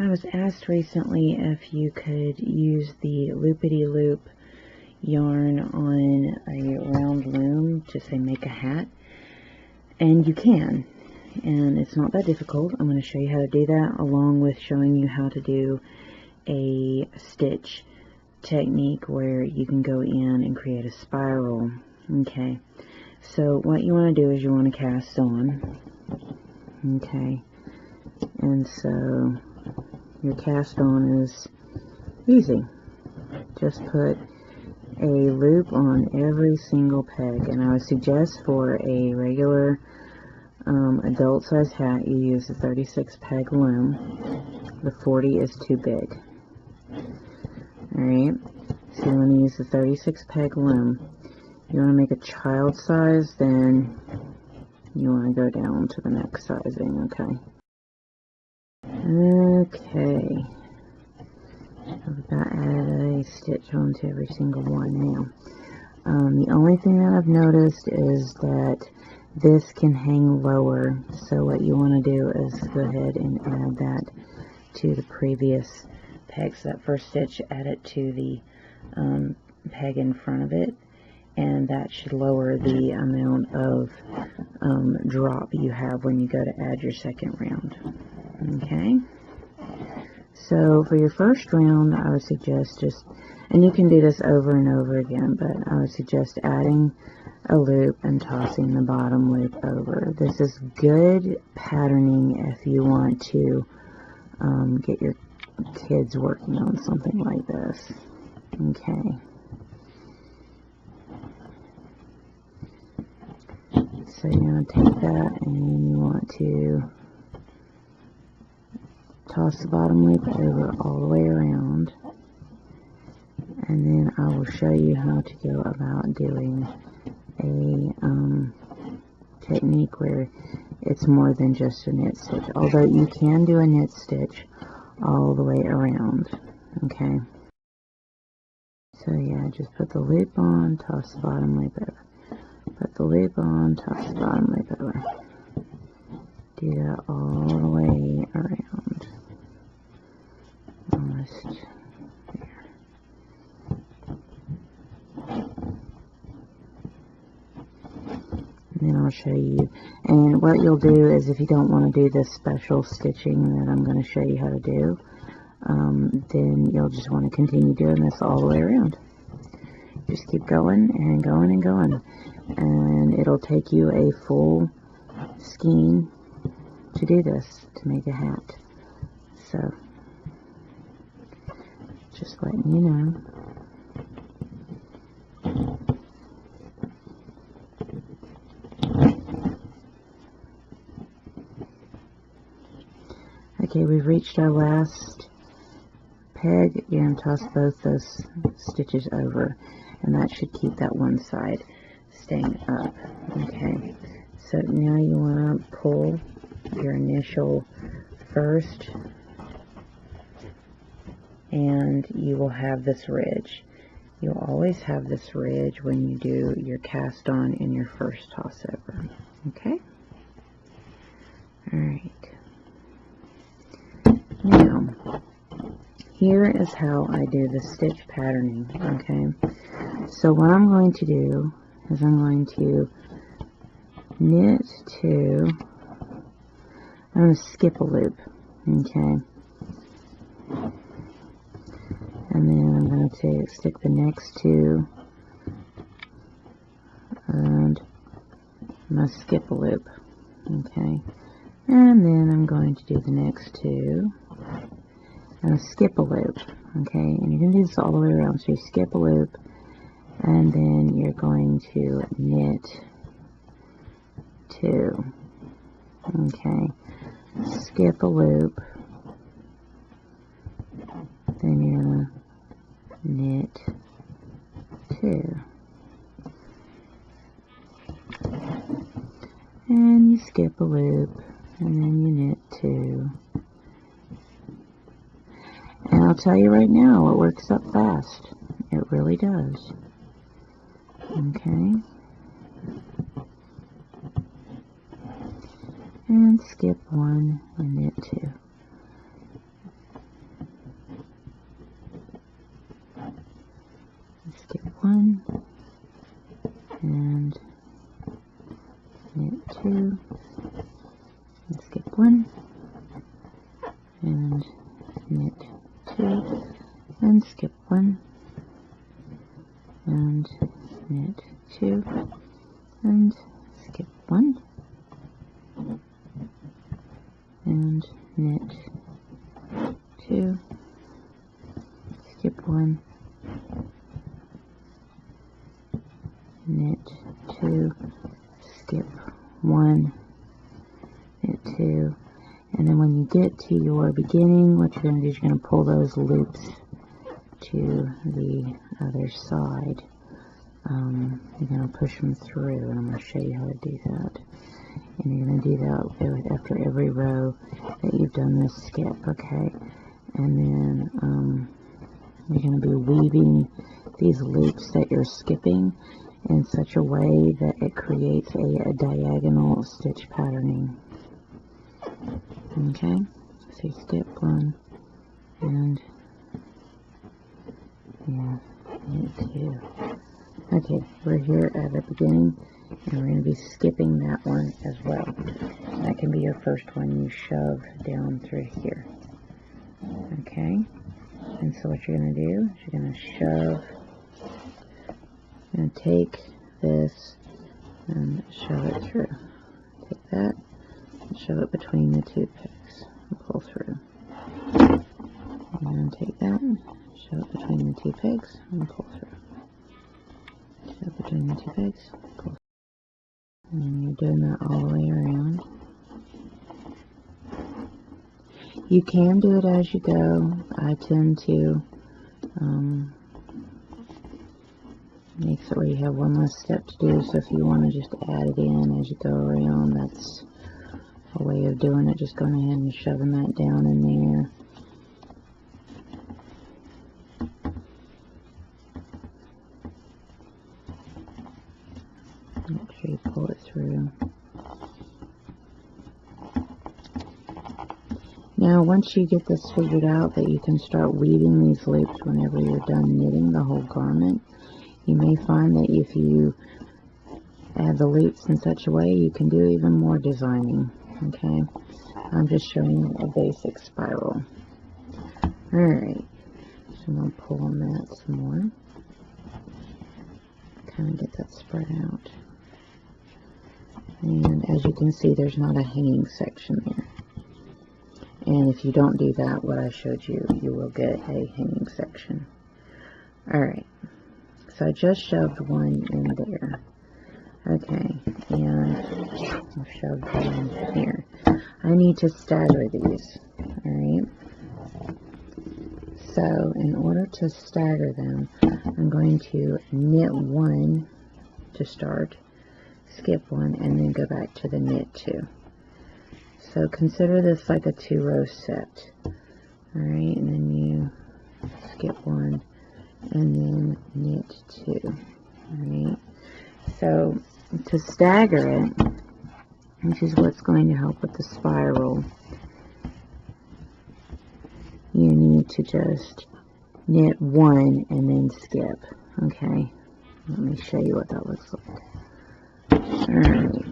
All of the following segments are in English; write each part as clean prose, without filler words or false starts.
I was asked recently if you could use the Loopity Loop yarn on a round loom to say make a hat, and you can, and it's not that difficult. I'm going to show you how to do that, along with showing you how to do a stitch technique where you can go in and create a spiral. Okay, so what you want to do is you want to cast on. Okay, and so your cast on is easy. Just put a loop on every single peg, and I would suggest for a regular adult size hat you use a 36 peg loom. The 40 is too big. Alright, so you want to use the 36 peg loom. You want to make a child size, then you want to go down to the next sizing. Okay, I've about added a stitch onto every single one now. The only thing that I've noticed is that this can hang lower, so what you want to do is go ahead and add that to the previous peg. So that first stitch, add it to the peg in front of it, and that should lower the amount of drop you have when you go to add your second round. Okay, so for your first round, I would suggest just, and you can do this over and over again, but I would suggest adding a loop and tossing the bottom loop over. This is good patterning if you want to get your kids working on something like this. Okay. So you're going to take that and you want to toss the bottom loop over all the way around, and then I will show you how to go about doing a technique where it's more than just a knit stitch, although you can do a knit stitch all the way around. Okay, so yeah, just put the loop on, toss the bottom loop over, put the loop on, toss the bottom loop over. Do that all the way around, almost there. And then I'll show you, and what you'll do is, if you don't want to do this special stitching that I'm going to show you how to do, then you'll just want to continue doing this all the way around. Just keep going and going and going, and it'll take you a full skein to do this, to make a hat. So just letting you know. Okay, we've reached our last peg. You're going to toss both those stitches over, and that should keep that one side staying up. Okay, so now you want to pull your initial first, and you will have this ridge. You'll always have this ridge when you do your cast on in your first toss over. Okay, alright, now here is how I do the stitch patterning. Okay, so what I'm going to do is I'm going to knit two, I'm going to skip a loop. Okay, and then I'm going to stick the next two, and I'm going to skip a loop. Okay, and then I'm going to do the next two and skip a loop. Okay, and you're going to do this all the way around. So you skip a loop, and then you're going to knit two. Okay, skip a loop, then you're going to knit two, and you skip a loop, and then you knit two. And I'll tell you right now, it works up fast. It really does. Okay, and skip one and knit two. 1 and knit 2 and skip 1 and knit 2 and skip 1 and knit 2 and skip 1 and knit 2, skip 1, knit 2, skip 1, knit 2, and then when you get to your beginning, what you're going to do is you're going to pull those loops to the other side. You're going to push them through, and I'm going to show you how to do that. And you're going to do that after every row that you've done this skip, okay? And then you're going to be weaving these loops that you're skipping in such a way that it creates a diagonal stitch patterning. Okay? So you skip 1 and knit 2. Okay, we're here at the beginning, and we're going to be skipping that one as well. That can be your first one you shove down through here. Okay, and so what you're going to do is you're going to shove, you're going to take this and shove it through. Take that and shove it between the 2 pegs and pull through. And take that, shove it between the 2 pegs and pull through. Shove between the 2 pegs, pull through. And you're doing that all the way around. You can do it as you go. I tend to make it where you have one less step to do, so if you want to just add it in as you go around, that's a way of doing it. Just going ahead and shoving that down in there. Make sure you pull it through. Now, once you get this figured out that you can start weaving these loops whenever you're done knitting the whole garment, you may find that if you add the loops in such a way, you can do even more designing. Okay, I'm just showing you a basic spiral. Alright, so I'm going to pull on that some more. Kind of get that spread out. And as you can see, there's not a hanging section there. And if you don't do that, what I showed you, you will get a hanging section. Alright, so I just shoved one in there. Okay, and I'll shove one here. I need to stagger these. Alright, so in order to stagger them, I'm going to knit 1 to start, skip 1, and then go back to the knit 2. So consider this like a 2-row set. Alright, and then you skip 1 and then knit 2. Alright, so to stagger it, which is what's going to help with the spiral, you need to just knit 1 and then skip. Okay, let me show you what that looks like. Alright.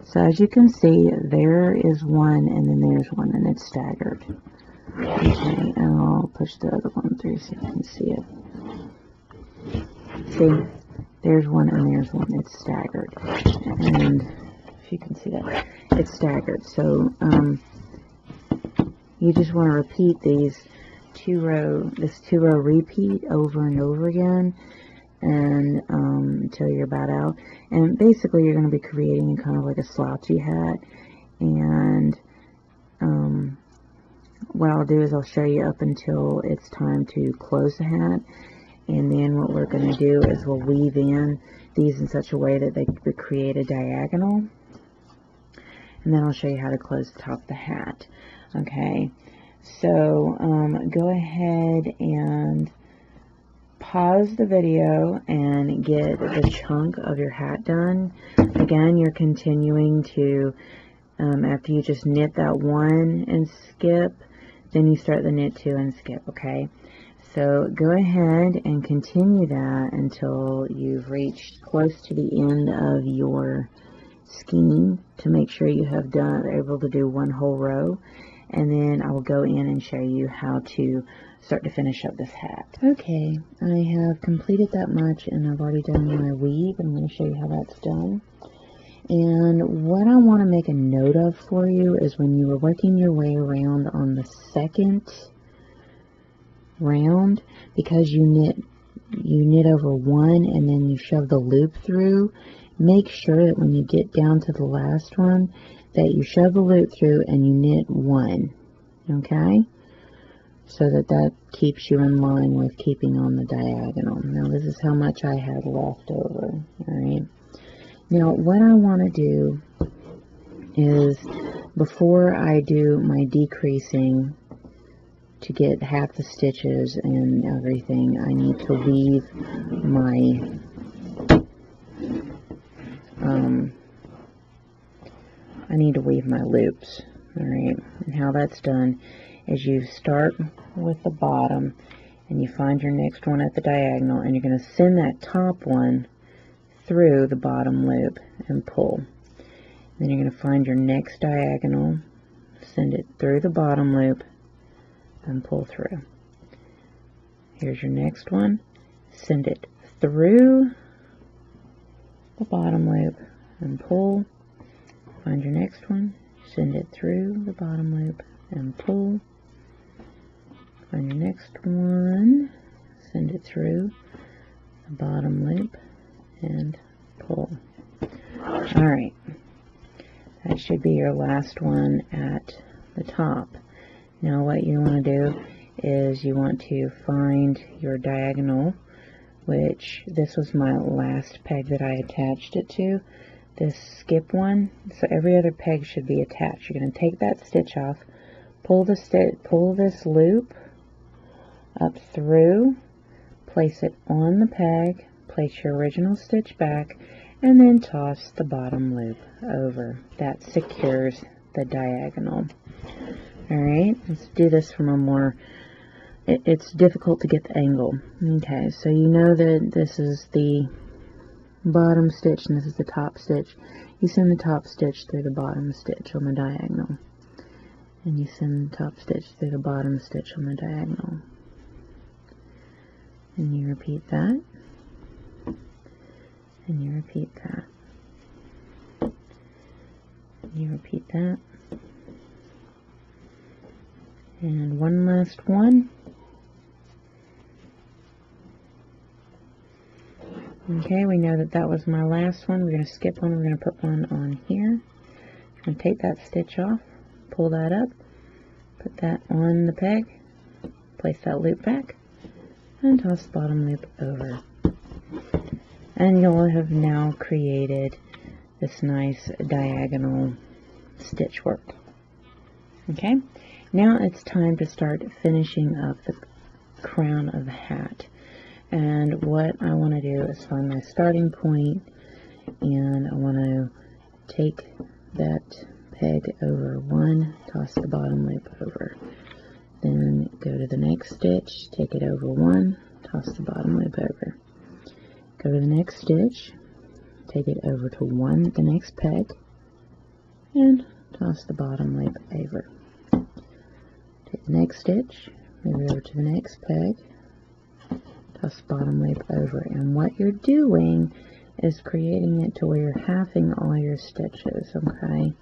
So as you can see, there is 1 and then there's 1, and it's staggered. Okay, and I'll push the other one through so you can see it. See, there's 1 and there's 1. It's staggered. And if you can see that, it's staggered. So you just want to repeat this 2-row repeat over and over again, and until you're about out. And basically you're going to be creating kind of like a slouchy hat. And what I'll do is I'll show you up until it's time to close the hat, and then what we're going to do is we'll weave in these in such a way that they could create a diagonal, and then I'll show you how to close the top of the hat. Okay, so go ahead and pause the video and get the chunk of your hat done. Again, you're continuing to, after you just knit that 1 and skip, then you start the knit 2 and skip, okay? So go ahead and continue that until you've reached close to the end of your skein to make sure you have able to do one whole row, and then I will go in and show you how to start to finish up this hat. Okay, I have completed that much and I've already done my weave. I'm going to show you how that's done. And what I want to make a note of for you is when you are working your way around on the second round, because you knit over one and then you shove the loop through, make sure that when you get down to the last one that you shove the loop through and you knit one, okay, so that keeps you in line with keeping on the diagonal. Now this is how much I had left over. Alright, now what I want to do is, before I do my decreasing to get half the stitches and everything, I need to weave my loops. Alright, and how that's done is you start with the bottom and you find your next one at the diagonal, and you're going to send that top one through the bottom loop and pull. Then you're going to find your next diagonal, send it through the bottom loop and pull through. Here's your next one, send it through the bottom loop and pull. Find your next one, send it through the bottom loop and pull. Find your next one, send it through the bottom loop and pull. Alright, that should be your last one at the top. Now what you want to do is you want to find your diagonal, which this was my last peg that I attached it to, this skip one. So every other peg should be attached. You're going to take that stitch off, pull this loop up through, place it on the peg, place your original stitch back, and then toss the bottom loop over. That secures the diagonal. Alright, let's do this from a more, it's difficult to get the angle. Okay, so you know that this is the bottom stitch and this is the top stitch. You send the top stitch through the bottom stitch on the diagonal, and you send the top stitch through the bottom stitch on the diagonal, and you repeat that, and you repeat that, and you repeat that, and one last one. Okay, we know that that was my last one. We're going to skip one. We're going to put one on here. I'm going to take that stitch off, pull that up, put that on the peg, place that loop back, and toss the bottom loop over. And you'll have now created this nice diagonal stitch work. Okay, now it's time to start finishing up the crown of the hat. And what I want to do is find my starting point, and I want to take that peg over one, toss the bottom loop over, then go to the next stitch, take it over one, toss the bottom loop over, go to the next stitch, take it over to the next peg, and toss the bottom loop over. Take the next stitch, move it over to the next peg, toss the bottom loop over. And what you're doing is creating it to where you're halving all your stitches, okay?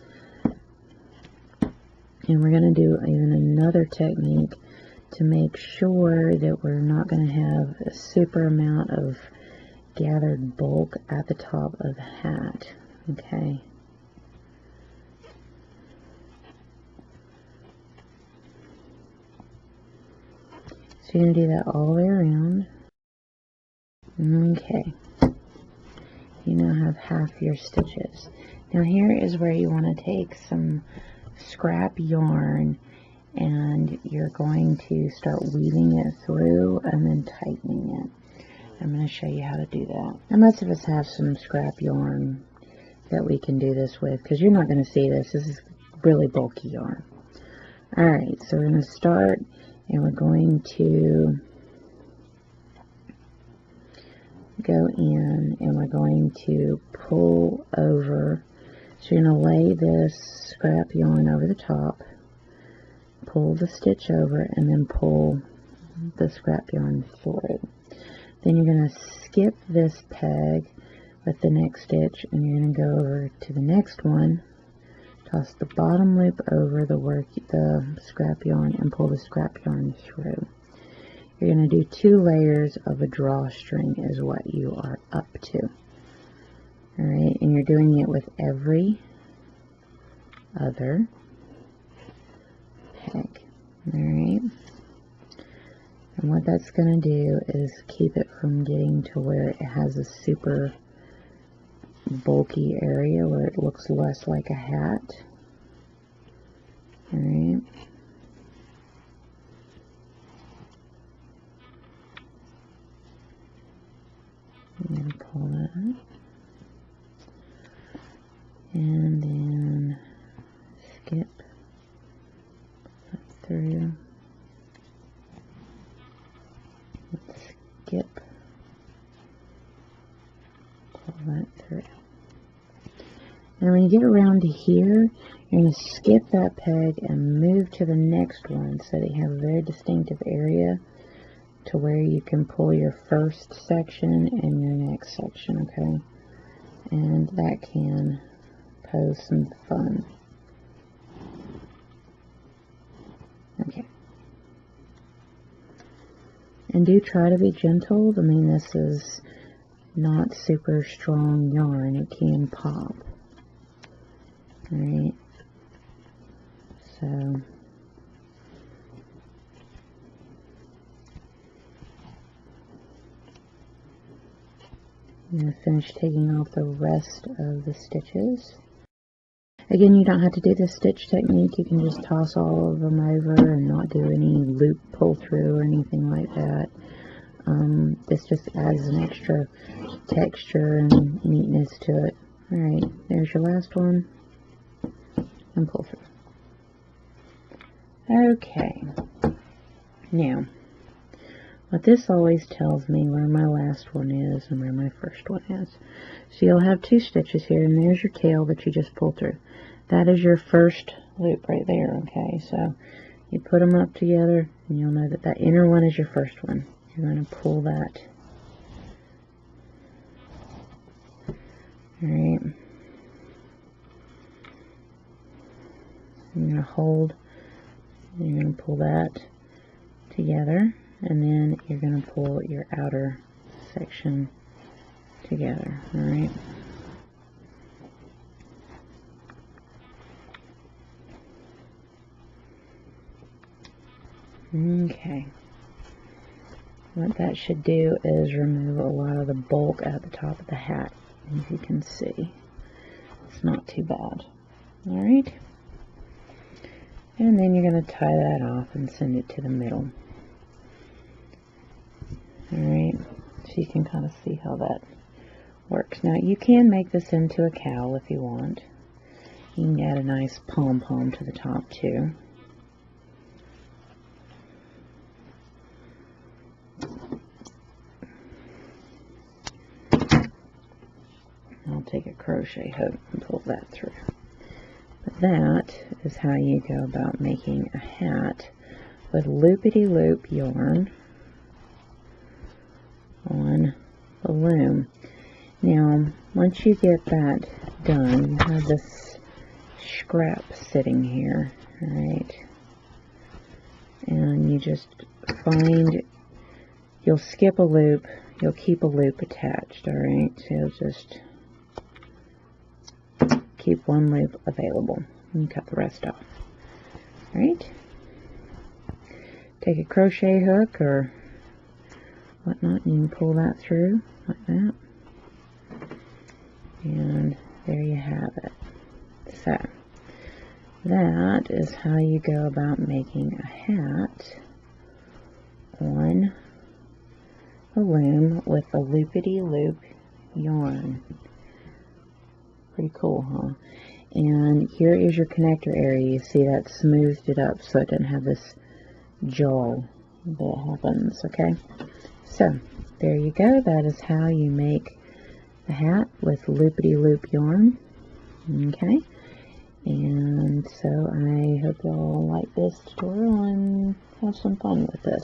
And we're going to do even another technique to make sure that we're not going to have a super amount of gathered bulk at the top of the hat, okay? So you're going to do that all the way around. Okay, you now have half your stitches. Now here is where you want to take some scrap yarn and you're going to start weaving it through and then tightening it. I'm going to show you how to do that. Now most of us have some scrap yarn that we can do this with, because you're not going to see this. This is really bulky yarn. Alright, so we're going to start and we're going to go in and we're going to pull over. So you're going to lay this scrap yarn over the top, pull the stitch over, and then pull the scrap yarn through. Then you're going to skip this peg with the next stitch, and you're going to go over to the next one, toss the bottom loop over the scrap yarn, and pull the scrap yarn through. You're going to do 2 layers of a drawstring is what you are up to. Alright, and you're doing it with every other peg. Alright, and what that's going to do is keep it from getting to where it has a super bulky area where it looks less like a hat. Alright. I'm going to pull that up. And then skip that through. Skip. Pull that through. And when you get around to here, you're going to skip that peg and move to the next one so that you have a very distinctive area to where you can pull your first section and your next section, okay? And that can pose some fun. Okay. And do try to be gentle. I mean, this is not super strong yarn. It can pop. Alright. So I'm going to finish taking off the rest of the stitches. Again, you don't have to do this stitch technique. You can just toss all of them over and not do any loop pull through or anything like that. This just adds an extra texture and neatness to it. Alright, there's your last one. And pull through. Okay. Now, what this always tells me where my last one is and where my first one is. So you'll have 2 stitches here, and there's your tail that you just pulled through. That is your first loop right there, okay? So you put them up together, and you'll know that that inner one is your first one. You're going to pull that. Alright. You're going to hold, and you're going to pull that together, and then you're going to pull your outer section together. Alright. Okay. What that should do is remove a lot of the bulk at the top of the hat. As you can see, it's not too bad. Alright. And then you're going to tie that off and send it to the middle. Alright, so you can kind of see how that works. Now you can make this into a cowl if you want. You can add a nice pom-pom to the top too. I'll take a crochet hook and pull that through. But that is how you go about making a hat with Loopity Loop yarn on the loom. Now, once you get that done, you have this scrap sitting here, alright? And you just find, you'll skip a loop, you'll keep a loop attached, alright? So you'll just keep one loop available and cut the rest off. Alright? Take a crochet hook or whatnot, and you can pull that through like that. And there you have it. So, that is how you go about making a hat on a loom with a Loopity Loop yarn. Pretty cool, huh? And here is your connector area. You see that smoothed it up so it doesn't have this jaw that happens, okay? So, there you go. That is how you make a hat with Loopity Loop yarn, okay? And so I hope y'all like this tutorial and have some fun with this.